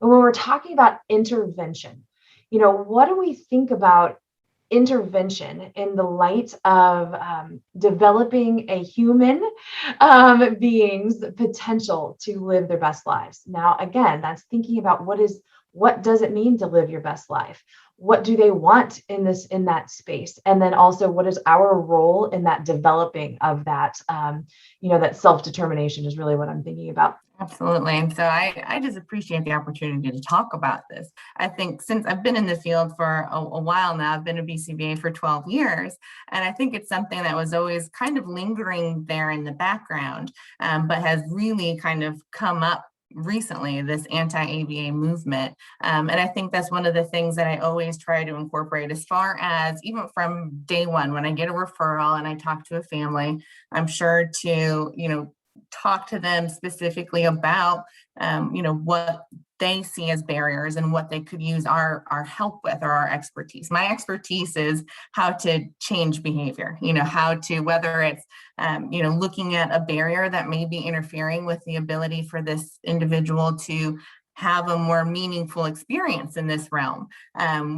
when we're talking about intervention, what do we think about intervention in the light of developing a human being's potential to live their best lives? Now, again, that's thinking about what does it mean to live your best life? What do they want in that space? And then also, what is our role in that developing of that, that self-determination is really what I'm thinking about. Absolutely. And so I just appreciate the opportunity to talk about this. I think since I've been in the field for a while now, I've been a BCBA for 12 years, and I think it's something that was always kind of lingering there in the background, but has really kind of come up recently, this anti-ABA movement. And I think that's one of the things that I always try to incorporate, as far as even from day one, when I get a referral and I talk to a family, I'm sure to, talk to them specifically about, what they see as barriers and what they could use our help with, or our expertise. My expertise is how to change behavior, how to, whether it's, looking at a barrier that may be interfering with the ability for this individual to have a more meaningful experience in this realm,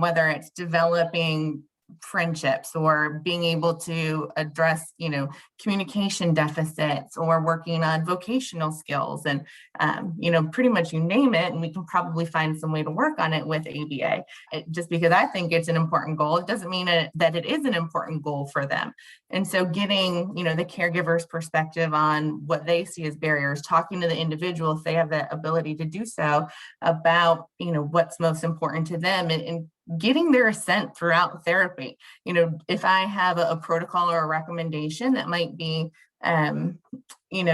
whether it's developing friendships or being able to address, communication deficits, or working on vocational skills, and, pretty much you name it, and we can probably find some way to work on it with ABA. Just because I think it's an important goal, it doesn't mean that it is an important goal for them. And so getting, the caregiver's perspective on what they see as barriers, talking to the individual if they have the ability to do so, about, what's most important to them, and getting their assent throughout therapy. If I have a protocol or a recommendation that might be,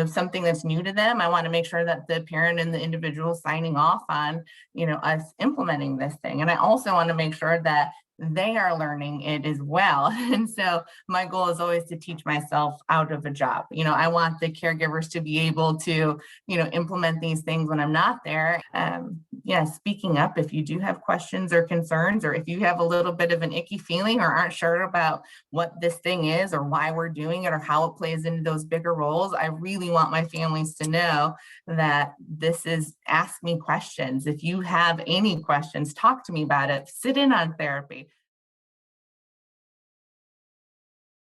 something that's new to them, I want to make sure that the parent and the individual signing off on, us implementing this thing. And I also want to make sure that they are learning it as well. And so my goal is always to teach myself out of a job. I want the caregivers to be able to, implement these things when I'm not there. Speaking up if you do have questions or concerns, or if you have a little bit of an icky feeling or aren't sure about what this thing is or why we're doing it or how it plays into those bigger roles. I really want my families to know that this is ask me questions. If you have any questions, talk to me about it. Sit in on therapy.